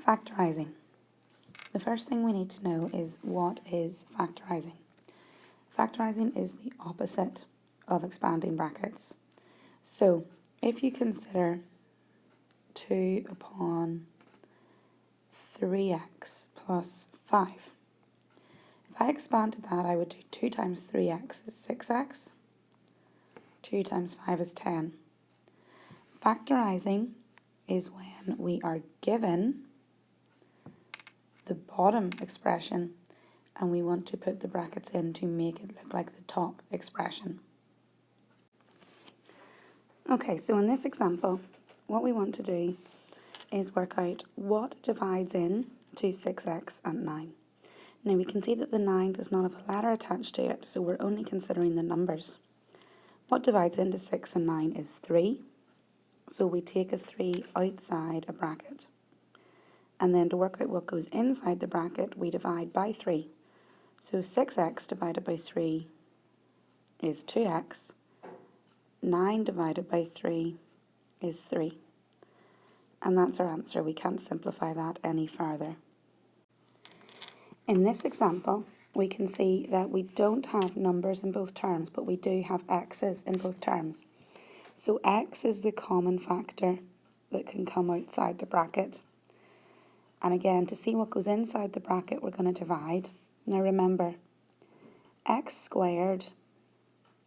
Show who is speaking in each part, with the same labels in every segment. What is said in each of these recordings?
Speaker 1: Factorising. The first thing we need to know is what is factorising. Factorising is the opposite of expanding brackets. So if you consider 2 upon 3x plus 5. If I expanded that, I would do 2 times 3x is 6x. 2 times 5 is 10. Factorising is when we are given the bottom expression and we want to put the brackets in to make it look like the top expression. Okay, so in this example, what we want to do is work out what divides in to 6x and 9. Now we can see that the 9 does not have a letter attached to it, so we're only considering the numbers. What divides into 6 and 9 is 3, so we take a 3 outside a bracket. And then to work out what goes inside the bracket, we divide by 3. So 6x divided by 3 is 2x. 9 divided by 3 is 3. And that's our answer. We can't simplify that any further. In this example, we can see that we don't have numbers in both terms, but we do have x's in both terms. So x is the common factor that can come outside the bracket. And again, to see what goes inside the bracket, we're going to divide. Now remember, x squared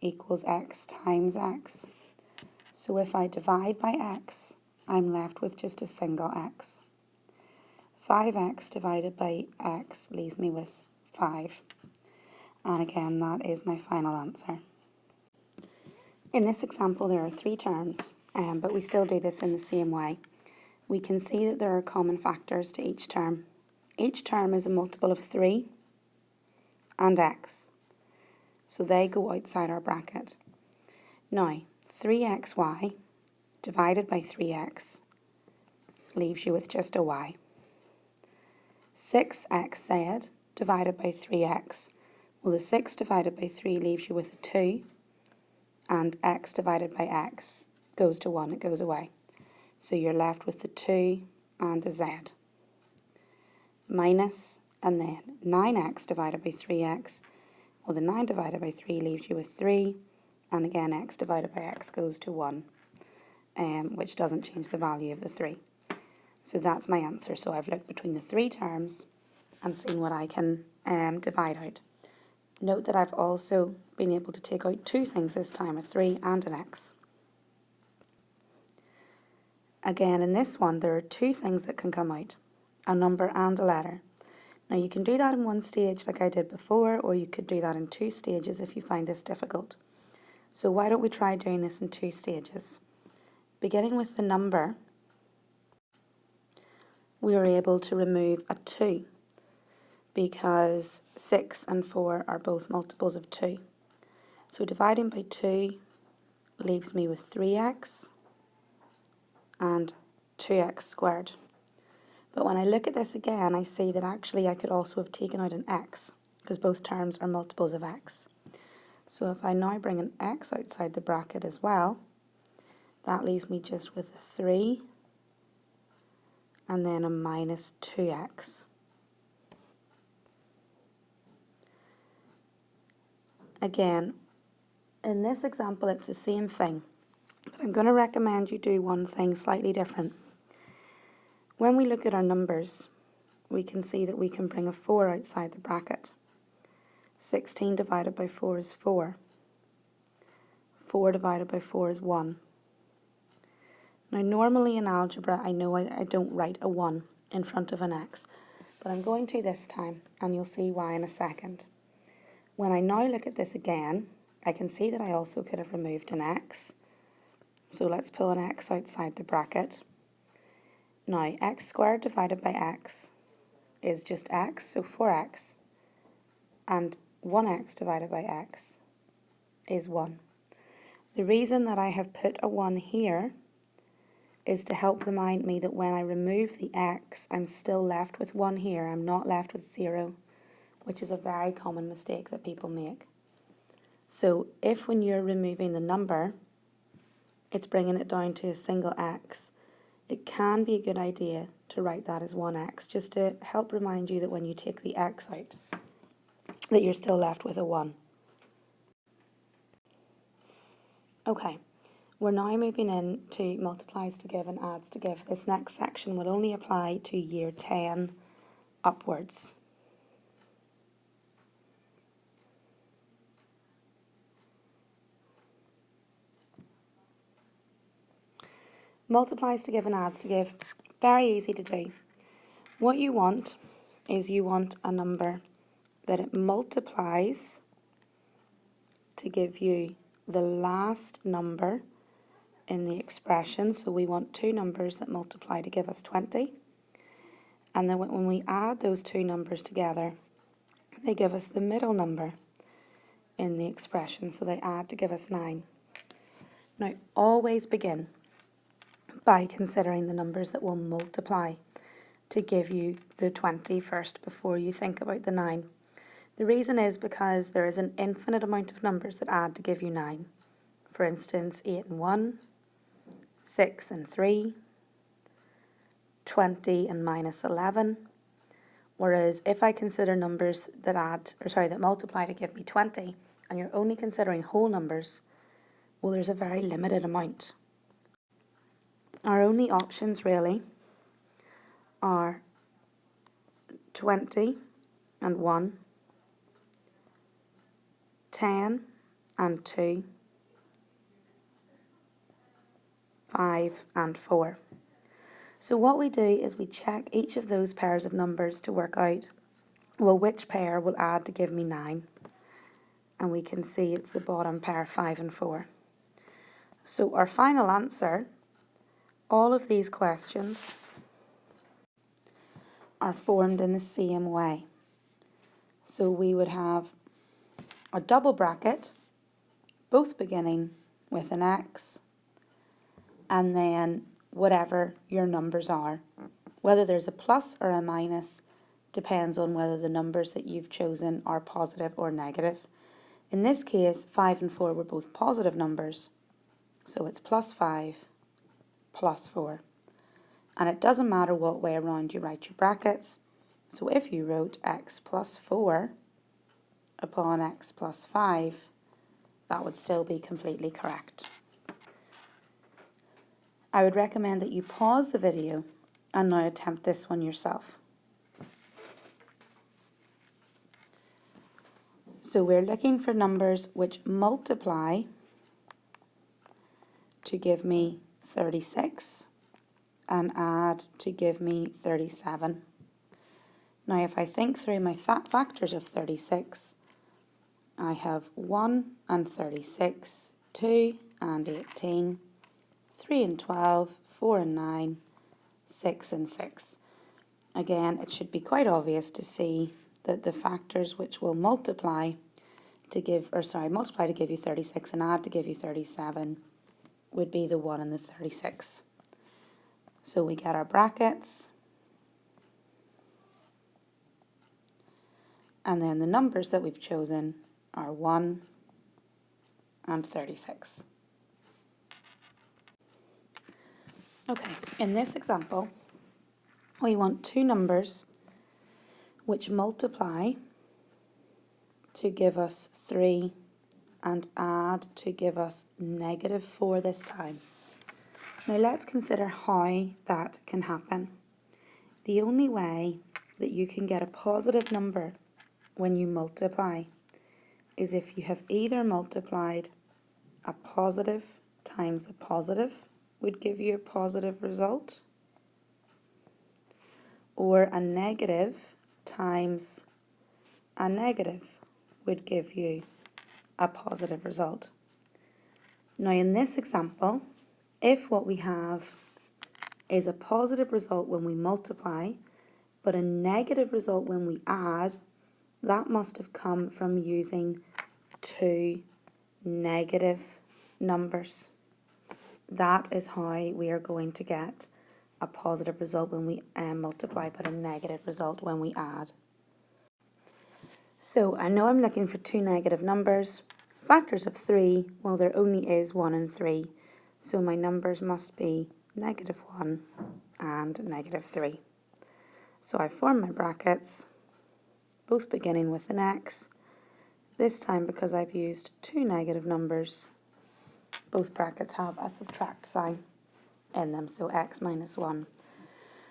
Speaker 1: equals x times x. So if I divide by x, I'm left with just a single x. 5x divided by x leaves me with 5. And again, that is my final answer. In this example, there are 3 terms, but we still do this in the same way. We can see that there are common factors to each term. Each term is a multiple of 3 and x. So they go outside our bracket. Now, 3xy divided by 3x leaves you with just a y. 6xz divided by 3x. Well, the 6 divided by 3 leaves you with a 2. And x divided by x goes to 1, it goes away. So you're left with the 2 and the z. Minus, and then 9x divided by 3x. Well, the 9 divided by 3 leaves you with 3. And again, x divided by x goes to 1, which doesn't change the value of the 3. So that's my answer. So I've looked between the 3 terms and seen what I can divide out. Note that I've also been able to take out 2 things this time, a 3 and an x. Again, in this one, there are 2 things that can come out, a number and a letter. Now, you can do that in one stage like I did before, or you could do that in 2 stages if you find this difficult. So why don't we try doing this in 2 stages? Beginning with the number, we are able to remove a 2 because 6 and 4 are both multiples of 2. So dividing by 2 leaves me with 3x and 2x squared. But when I look at this again, I see that actually I could also have taken out an x because both terms are multiples of x. So if I now bring an x outside the bracket as well, that leaves me just with a 3 and then a minus 2x. Again, in this example, it's the same thing, but I'm going to recommend you do one thing slightly different. When we look at our numbers, we can see that we can bring a 4 outside the bracket. 16 divided by 4 is 4. 4 divided by 4 is 1. Now, normally in algebra, I know I don't write a 1 in front of an x, but I'm going to this time, and you'll see why in a second. When I now look at this again, I can see that I also could have removed an x. So let's pull an x outside the bracket. Now, x squared divided by x is just x, so 4x. And 1x divided by x is 1. The reason that I have put a 1 here is to help remind me that when I remove the x, I'm still left with 1 here. I'm not left with 0, which is a very common mistake that people make. So if when you're removing the number, it's bringing it down to a single x, it can be a good idea to write that as 1x, just to help remind you that when you take the x out, that you're still left with a 1. Okay, we're now moving in to multiplies to give and adds to give. This next section will only apply to year 10 upwards. Multiplies to give and adds to give, very easy to do. What you want is you want a number that it multiplies to give you the last number in the expression. So we want two numbers that multiply to give us 20. And then when we add those two numbers together, they give us the middle number in the expression. So they add to give us 9. Now, always begin by considering the numbers that will multiply to give you the 20 first before you think about the 9. The reason is because there is an infinite amount of numbers that add to give you 9. For instance, 8 and 1, 6 and 3, 20 and minus 11. Whereas if I consider numbers that multiply to give me 20, and you're only considering whole numbers, well, there's a very limited amount. Our only options really are 20 and 1, 10 and 2, 5 and 4. So what we do is we check each of those pairs of numbers to work out, well, which pair will add to give me 9. And we can see it's the bottom pair, 5 and 4. So our final answer, all of these questions are formed in the same way. So we would have a double bracket, both beginning with an X, and then whatever your numbers are. Whether there's a plus or a minus depends on whether the numbers that you've chosen are positive or negative. In this case, 5 and 4 were both positive numbers, so it's plus 5, plus 4. And it doesn't matter what way around you write your brackets. So if you wrote x plus 4 upon x plus 5, that would still be completely correct. I would recommend that you pause the video and now attempt this one yourself. So we're looking for numbers which multiply to give me 36 and add to give me 37. Now if I think through my factors of 36, I have 1 and 36, 2 and 18, 3 and 12, 4 and 9, 6 and 6. Again, it should be quite obvious to see that the factors which will multiply to give you 36 and add to give you 37 would be the 1 and the 36. So we get our brackets, and then the numbers that we've chosen are 1 and 36. Okay, in this example, we want two numbers which multiply to give us 3 and add to give us negative 4 this time. Now let's consider how that can happen. The only way that you can get a positive number when you multiply is if you have either multiplied a positive times a positive would give you a positive result, or a negative times a negative would give you a positive result. Now in this example, if what we have is a positive result when we multiply, but a negative result when we add, that must have come from using two negative numbers. That is how we are going to get a positive result when we multiply, but a negative result when we add. So I know I'm looking for two negative numbers. Factors of 3, well, there only is 1 and 3. So my numbers must be negative 1 and negative 3. So I form my brackets, both beginning with an x. This time, because I've used two negative numbers, both brackets have a subtract sign in them, so x minus 1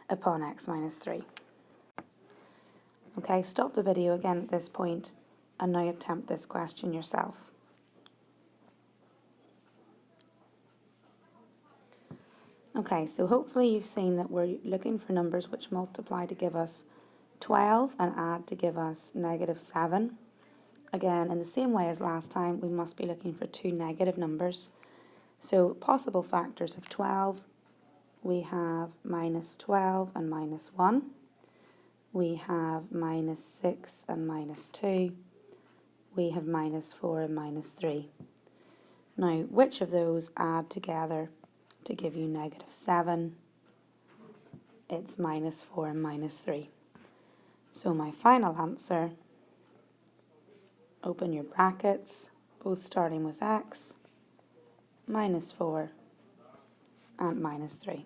Speaker 1: upon x minus 3. Okay, stop the video again at this point and now attempt this question yourself. Okay, so hopefully you've seen that we're looking for numbers which multiply to give us 12 and add to give us negative 7. Again, in the same way as last time, we must be looking for two negative numbers. So possible factors of 12, we have minus 12 and minus 1. We have minus 6 and minus 2. We have minus 4 and minus 3. Now, which of those add together to give you negative 7? It's minus 4 and minus 3. So my final answer, open your brackets, both starting with x, minus 4 and minus 3.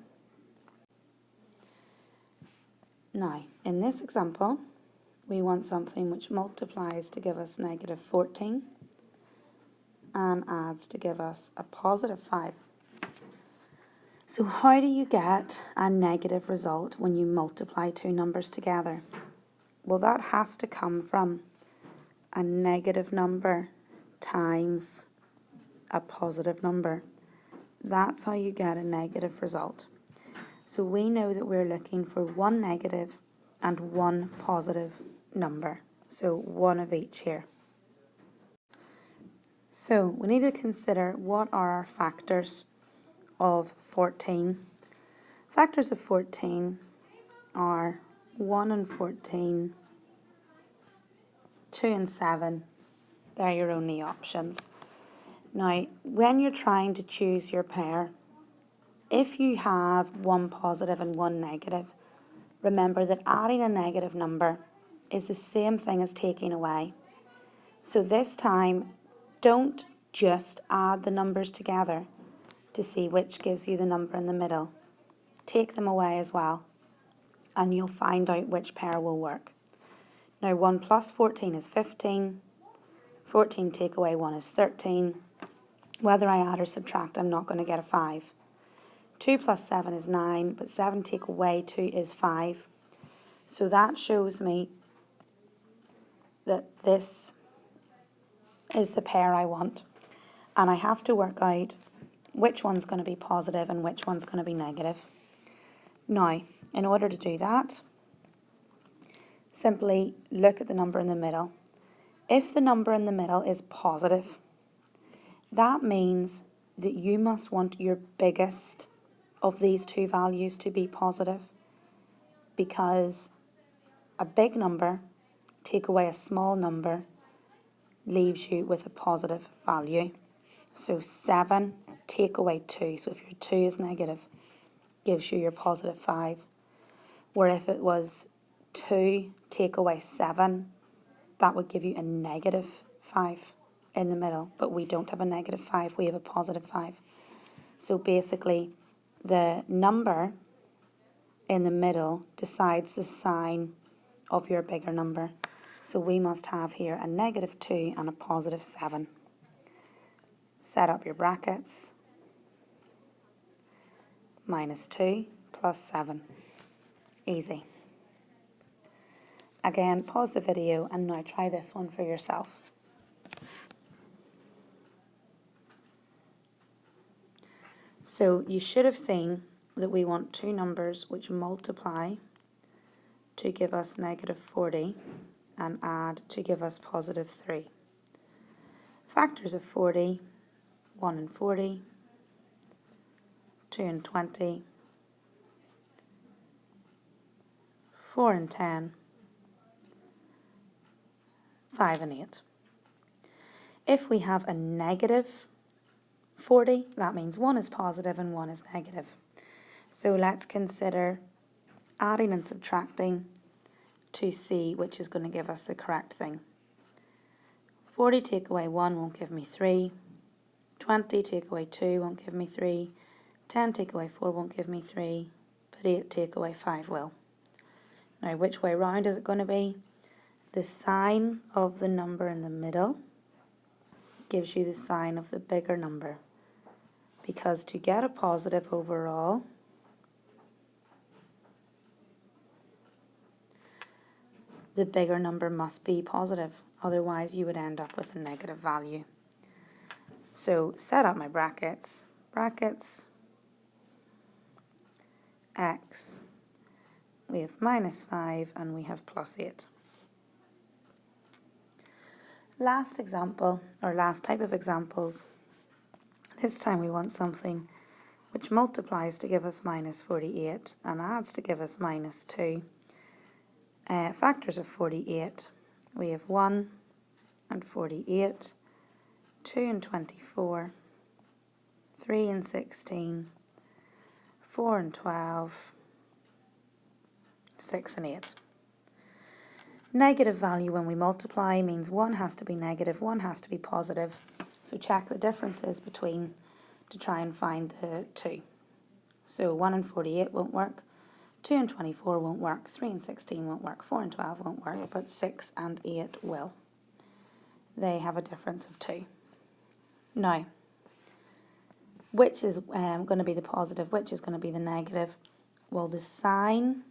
Speaker 1: Now, in this example, we want something which multiplies to give us negative 14 and adds to give us a positive 5. So how do you get a negative result when you multiply two numbers together? Well, that has to come from a negative number times a positive number. That's how you get a negative result. So we know that we're looking for one negative and one positive number. So one of each here. So we need to consider what are our factors of 14. Factors of 14 are 1 and 14, 2 and 7. They're your only options. Now, when you're trying to choose your pair, if you have one positive and one negative, remember that adding a negative number is the same thing as taking away. So this time, don't just add the numbers together to see which gives you the number in the middle. Take them away as well, and you'll find out which pair will work. Now, 1 plus 14 is 15. 14 take away 1 is 13. Whether I add or subtract, I'm not going to get a 5. 2 plus 7 is 9, but 7 take away 2 is 5. So that shows me that this is the pair I want. And I have to work out which one's going to be positive and which one's going to be negative. Now, in order to do that, simply look at the number in the middle. If the number in the middle is positive, that means that you must want your biggest of these two values to be positive, because a big number take away a small number leaves you with a positive value. So 7 take away 2, so if your 2 is negative, gives you your positive 5. Where if it was 2 take away 7, that would give you a negative 5 in the middle. But we don't have a negative 5, we have a positive 5. So basically, the number in the middle decides the sign of your bigger number. So we must have here a negative 2 and a positive 7. Set up your brackets. Minus 2 plus 7. Easy. Again, pause the video and now try this one for yourself. So you should have seen that we want two numbers which multiply to give us negative 40 and add to give us positive 3. Factors of 40, 1 and 40, 2 and 20, 4 and 10, 5 and 8. If we have a negative 40, that means one is positive and one is negative. So let's consider adding and subtracting to see which is going to give us the correct thing. 40 take away 1 won't give me 3. 20 take away 2 won't give me 3. 10 take away 4 won't give me 3. but 8 take away 5 will. Now, which way round is it going to be? The sign of the number in the middle gives you the sign of the bigger number. Because to get a positive overall, the bigger number must be positive. Otherwise, you would end up with a negative value. So, set up my brackets. Brackets, x, we have -5 and we have +8. Last example, or last type of examples, this time we want something which multiplies to give us -48 and adds to give us -2. Factors of 48, we have 1 and 48, 2 and 24, 3 and 16, 4 and 12, 6 and 8. Negative value when we multiply means one has to be negative, one has to be positive. So check the differences between to try and find the two. So 1 and 48 won't work, 2 and 24 won't work, 3 and 16 won't work, 4 and 12 won't work, but 6 and 8 will. They have a difference of 2. Now, which is going to be the positive, which is going to be the negative? Well, the sign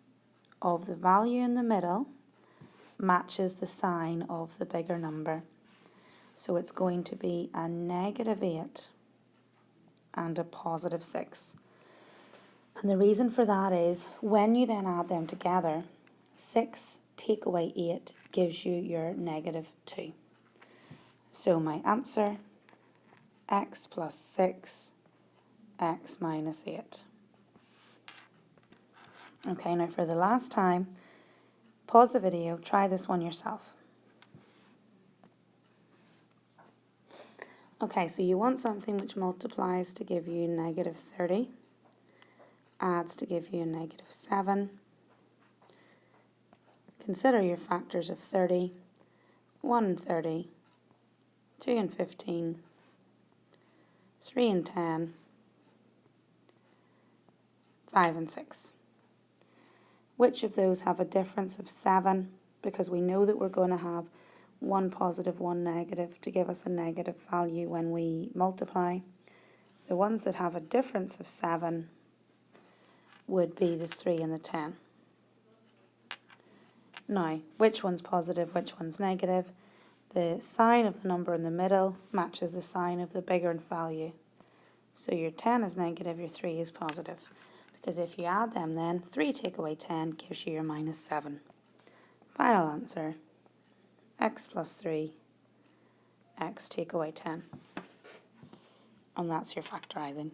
Speaker 1: of the value in the middle matches the sign of the bigger number. So it's going to be a -8 and a +6. And the reason for that is when you then add them together, 6 take away 8 gives you your -2. So my answer, x + 6, x - 8. Okay, now for the last time, pause the video, try this one yourself. Okay, so you want something which multiplies to give you -30, adds to give you a -7. Consider your factors of 30, 1 and 30, 2 and 15, 3 and 10, 5 and 6. Which of those have a difference of 7? Because we know that we're going to have one positive, one negative to give us a negative value when we multiply. The ones that have a difference of 7 would be the 3 and the 10. Now, which one's positive, which one's negative? The sign of the number in the middle matches the sign of the bigger value. So your 10 is negative, your 3 is positive. Because if you add them then, 3 take away 10 gives you your -7. Final answer, x + 3, x take away 10. And that's your factorising.